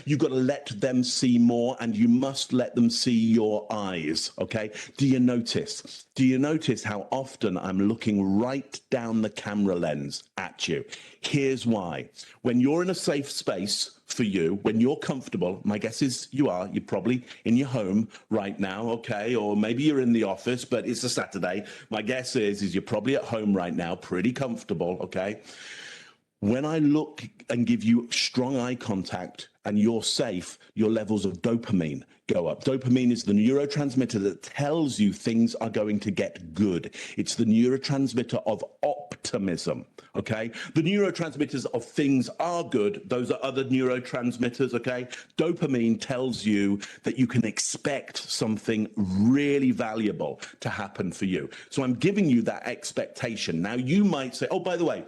You've got to let them see more, and you must let them see your eyes, okay? Do you notice? Do you notice how often I'm looking right down the camera lens at you? Here's why. When you're in a safe space for you, when you're comfortable, my guess is you're probably in your home right now, okay? Or maybe you're in the office, but it's a Saturday. My guess is you're probably at home right now, pretty comfortable, okay? When I look and give you strong eye contact and you're safe, your levels of dopamine go up. Dopamine is the neurotransmitter that tells you things are going to get good. It's the neurotransmitter of optimism, okay? The neurotransmitters of things are good. Those are other neurotransmitters, okay? Dopamine tells you that you can expect something really valuable to happen for you. So I'm giving you that expectation. Now, you might say, oh, by the way,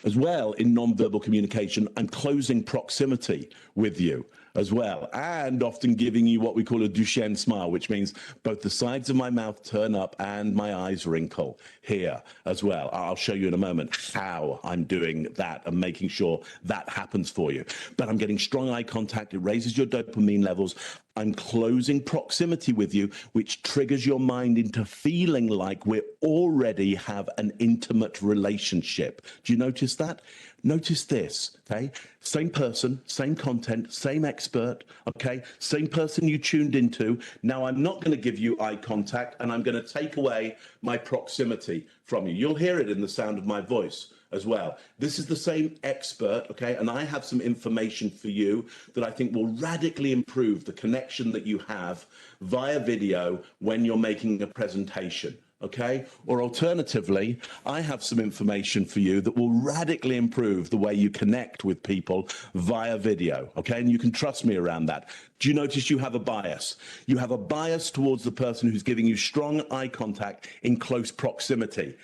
as well, in nonverbal communication, I'm closing proximity with you as well, and often giving you what we call a Duchenne smile, which means both the sides of my mouth turn up and my eyes wrinkle here as well. I'll show you in a moment how I'm doing that and making sure that happens for you. But I'm getting strong eye contact. It raises your dopamine levels. I'm closing proximity with you, which triggers your mind into feeling like we already have an intimate relationship. Do you notice that? Notice this, okay? Same person, same content, same expert, okay? Same person you tuned into. Now, I'm not going to give you eye contact, and I'm going to take away my proximity from you. You'll hear it in the sound of my voice as well. This is the same expert, okay? And I have some information for you that I think will radically improve the connection that you have via video when you're making a presentation. Okay, or alternatively, I have some information for you that will radically improve the way you connect with people via video. Okay, and you can trust me around that. Do you notice you have a bias? You have a bias towards the person who's giving you strong eye contact in close proximity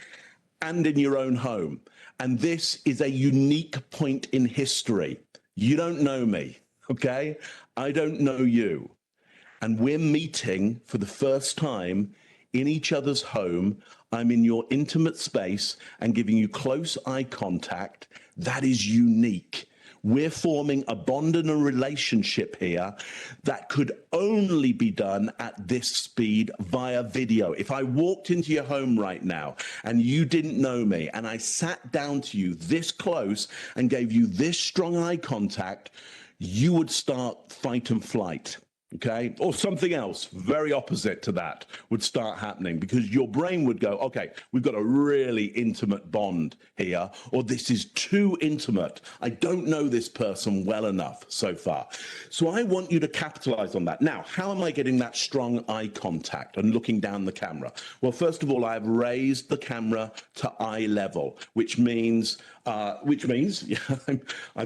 and in your own home. And this is a unique point in history. You don't know me, okay? I don't know you. And we're meeting for the first time in each other's home. I'm in your intimate space and giving you close eye contact. That is unique. We're forming a bond and a relationship here that could only be done at this speed via video. If I walked into your home right now and you didn't know me and I sat down to you this close and gave you this strong eye contact, you would start fight and flight. Okay, or something else very opposite to that would start happening, because your brain would go, okay, we've got a really intimate bond here, or this is too intimate. I don't know this person well enough so far. So I want you to capitalize on that. Now, how am I getting that strong eye contact and looking down the camera? Well, first of all, I've raised the camera to eye level, which means I've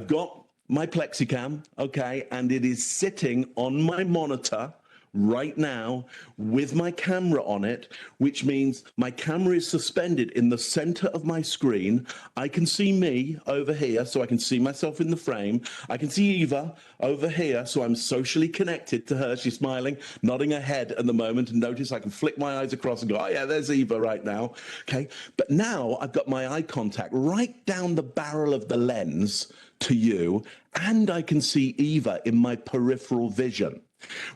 got my plexicam, okay, and it is sitting on my monitor right now with my camera on it, which means my camera is suspended in the center of my screen. I can see me over here, so I can see myself in the frame. I can see Eva over here, so I'm socially connected to her. She's smiling, nodding her head at the moment, and notice I can flick my eyes across and go, oh yeah, there's Eva right now, okay? But now I've got my eye contact right down the barrel of the lens to you, and I can see Eva in my peripheral vision,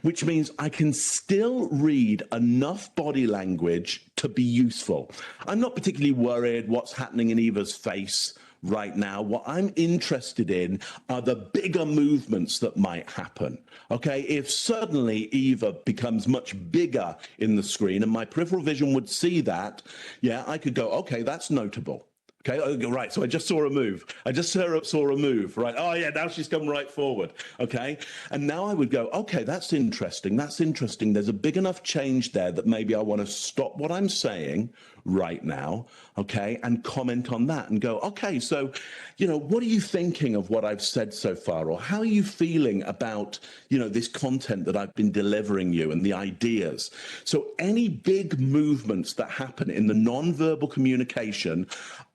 which means I can still read enough body language to be useful. I'm not particularly worried what's happening in Eva's face right now. What I'm interested in are the bigger movements that might happen. Okay, if suddenly Eva becomes much bigger in the screen and my peripheral vision would see that, yeah, I could go, okay, that's notable. Okay, right, so I just saw her move. I just saw her move, right? Oh, yeah, now she's come right forward, okay? And now I would go, okay, that's interesting, that's interesting. There's a big enough change there that maybe I want to stop what I'm saying right now, okay, and comment on that and go, okay, so, you know, what are you thinking of what I've said so far? Or how are you feeling about, you know, this content that I've been delivering you and the ideas? So any big movements that happen in the nonverbal communication,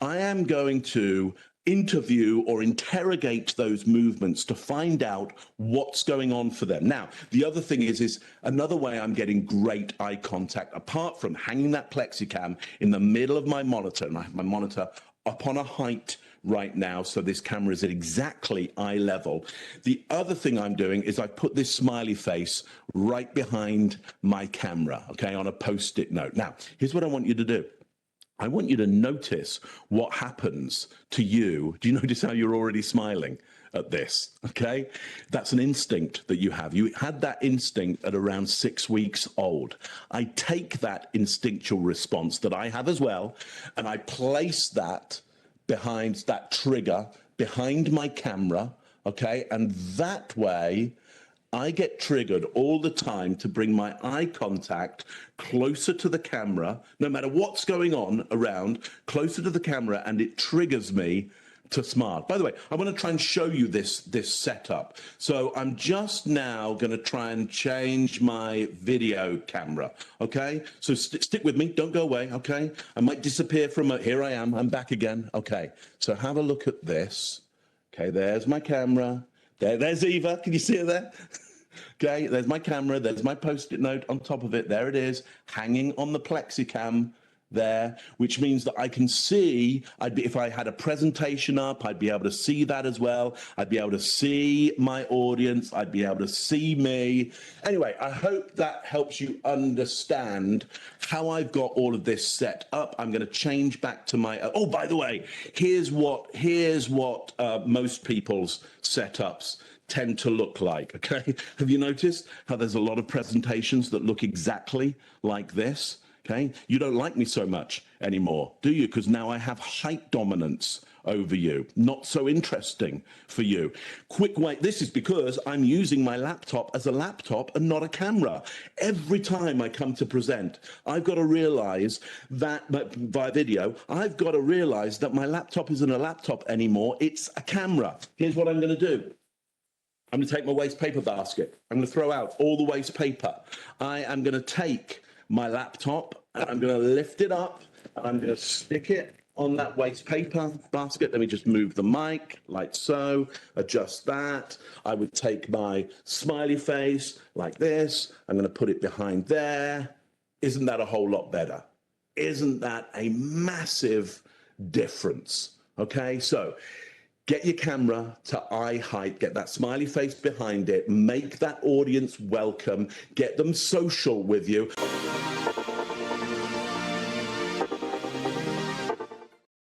I am going to interview or interrogate those movements to find out what's going on for them. Now, the other thing is another way I'm getting great eye contact, apart from hanging that plexicam in the middle of my monitor, my monitor up on a height right now, so this camera is at exactly eye level. The other thing I'm doing is I put this smiley face right behind my camera, okay, on a post-it note. Now, here's what I want you to do. I want you to notice what happens to you. Do you notice how you're already smiling at this? Okay, that's an instinct that you have. You had that instinct at around 6 weeks old. I take that instinctual response that I have as well, and I place that behind that trigger, behind my camera, okay? And that way, I get triggered all the time to bring my eye contact closer to the camera, no matter what's going on around, closer to the camera, and it triggers me to smile. By the way, I want to try and show you this setup. So I'm just now going to try and change my video camera, okay? So stick with me, don't go away, okay? I might disappear from here I am, I'm back again, okay. So have a look at this. Okay, there's my camera. There's Eva, can you see her there? Okay, there's my camera, there's my post-it note on top of it, there it is, hanging on the plexicam there, which means that I can see, if I had a presentation up, I'd be able to see that as well. I'd be able to see my audience. I'd be able to see me. Anyway, I hope that helps you understand how I've got all of this set up. I'm going to change back to my, oh, by the way, here's what most people's setups tend to look like, okay? Have you noticed how there's a lot of presentations that look exactly like this? Okay, you don't like me so much anymore, do you? Because now I have height dominance over you. Not so interesting for you. Quick way, this is because I'm using my laptop as a laptop and not a camera. Every time I come to present, I've got to realize that, via video, I've got to realize that my laptop isn't a laptop anymore, it's a camera. Here's what I'm going to do. I'm going to take my waste paper basket. I'm going to throw out all the waste paper. I am going to take my laptop and I'm going to lift it up and I'm going to stick it on that waste paper basket. Let me just move the mic like so, adjust that. I would take my smiley face like this. I'm going to put it behind there. Isn't that a whole lot better? Isn't that a massive difference? Okay, so get your camera to eye height, get that smiley face behind it, make that audience welcome, get them social with you.